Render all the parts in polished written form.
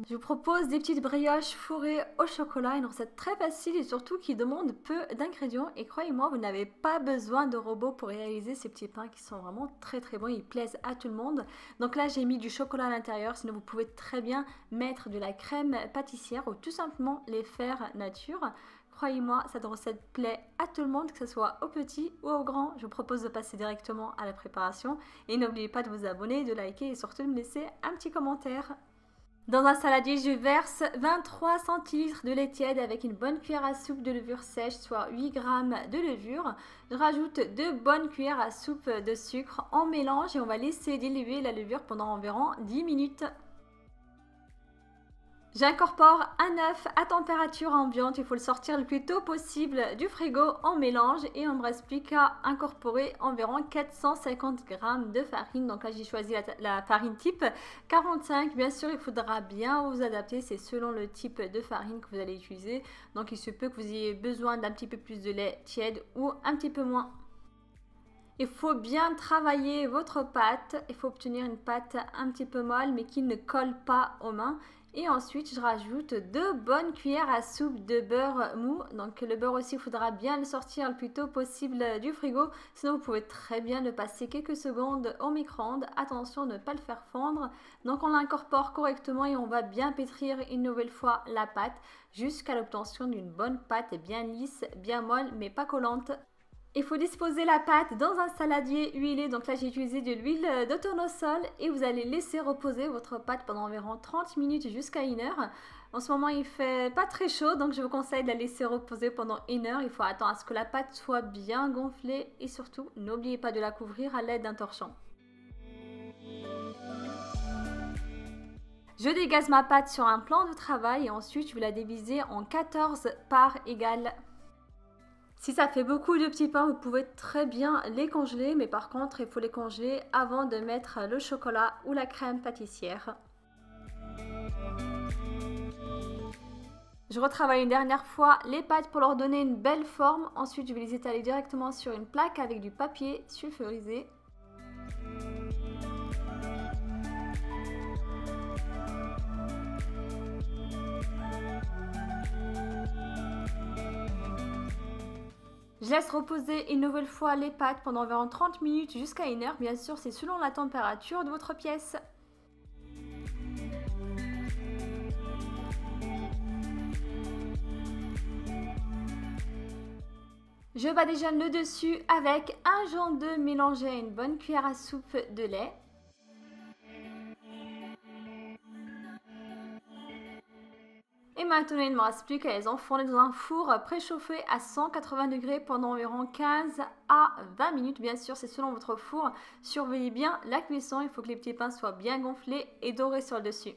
Je vous propose des petites brioches fourrées au chocolat, une recette très facile et surtout qui demande peu d'ingrédients. Et croyez-moi, vous n'avez pas besoin de robot pour réaliser ces petits pains qui sont vraiment très bons. Ils plaisent à tout le monde. Donc là, j'ai mis du chocolat à l'intérieur. Sinon, vous pouvez très bien mettre de la crème pâtissière ou tout simplement les faire nature. Croyez-moi, cette recette plaît à tout le monde, que ce soit aux petits ou aux grands. Je vous propose de passer directement à la préparation. Et n'oubliez pas de vous abonner, de liker et surtout de me laisser un petit commentaire. Dans un saladier, je verse 23 centilitres de lait tiède avec une bonne cuillère à soupe de levure sèche, soit 8 g de levure. Je rajoute 2 bonnes cuillères à soupe de sucre. On mélange et on va laisser diluer la levure pendant environ 10 minutes. J'incorpore un œuf à température ambiante, il faut le sortir le plus tôt possible du frigo, on mélange et on ne me reste plus qu'à incorporer environ 450 g de farine. Donc là j'ai choisi la farine type 45, bien sûr il faudra bien vous adapter, c'est selon le type de farine que vous allez utiliser. Donc il se peut que vous ayez besoin d'un petit peu plus de lait tiède ou un petit peu moins. Il faut bien travailler votre pâte, il faut obtenir une pâte un petit peu molle mais qui ne colle pas aux mains. Et ensuite, je rajoute 2 bonnes cuillères à soupe de beurre mou. Donc le beurre aussi, il faudra bien le sortir le plus tôt possible du frigo. Sinon, vous pouvez très bien le passer quelques secondes au micro-ondes. Attention de ne pas le faire fondre. Donc on l'incorpore correctement et on va bien pétrir une nouvelle fois la pâte jusqu'à l'obtention d'une bonne pâte bien lisse, bien molle mais pas collante. Il faut disposer la pâte dans un saladier huilé, donc là j'ai utilisé de l'huile de tournesol et vous allez laisser reposer votre pâte pendant environ 30 minutes jusqu'à 1 heure. En ce moment il fait pas très chaud donc je vous conseille de la laisser reposer pendant 1 heure. Il faut attendre à ce que la pâte soit bien gonflée et surtout n'oubliez pas de la couvrir à l'aide d'un torchon. Je dégaze ma pâte sur un plan de travail et ensuite je vais la diviser en 14 parts égales. Si ça fait beaucoup de petits pains, vous pouvez très bien les congeler, mais par contre, il faut les congeler avant de mettre le chocolat ou la crème pâtissière. Je retravaille une dernière fois les pâtes pour leur donner une belle forme. Ensuite, je vais les étaler directement sur une plaque avec du papier sulfurisé. Je laisse reposer une nouvelle fois les pâtes pendant environ 30 minutes jusqu'à 1 heure. Bien sûr, c'est selon la température de votre pièce. Je badigeonne le dessus avec un jaune d'œuf mélangé à une bonne cuillère à soupe de lait. Et maintenant, il ne me reste plus qu'à les enfourner dans un four préchauffé à 180 degrés pendant environ 15 à 20 minutes. Bien sûr, c'est selon votre four. Surveillez bien la cuisson. Il faut que les petits pains soient bien gonflés et dorés sur le dessus.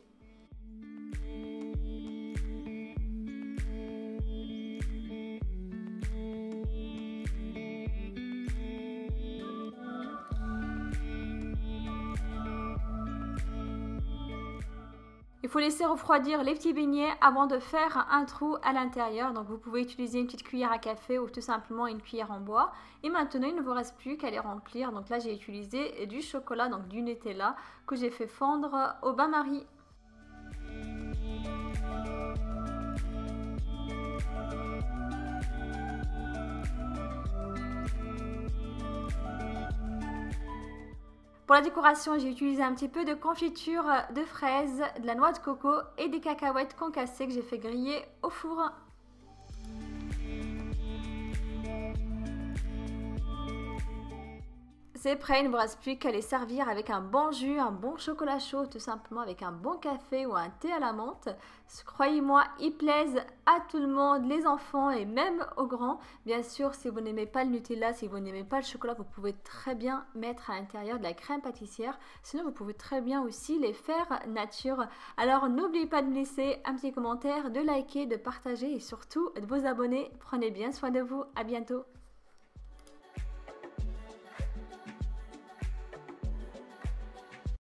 Il faut laisser refroidir les petits beignets avant de faire un trou à l'intérieur. Donc vous pouvez utiliser une petite cuillère à café ou tout simplement une cuillère en bois. Et maintenant, il ne vous reste plus qu'à les remplir. Donc là, j'ai utilisé du chocolat, donc du Nutella, que j'ai fait fondre au bain-marie. Pour la décoration, j'ai utilisé un petit peu de confiture de fraises, de la noix de coco et des cacahuètes concassées que j'ai fait griller au four. C'est prêt, il ne vous reste plus qu'à les servir avec un bon jus, un bon chocolat chaud, tout simplement avec un bon café ou un thé à la menthe. Croyez-moi, ils plaisent à tout le monde, les enfants et même aux grands. Bien sûr, si vous n'aimez pas le Nutella, si vous n'aimez pas le chocolat, vous pouvez très bien mettre à l'intérieur de la crème pâtissière. Sinon, vous pouvez très bien aussi les faire nature. Alors, n'oubliez pas de me laisser un petit commentaire, de liker, de partager et surtout de vous abonner. Prenez bien soin de vous. À bientôt.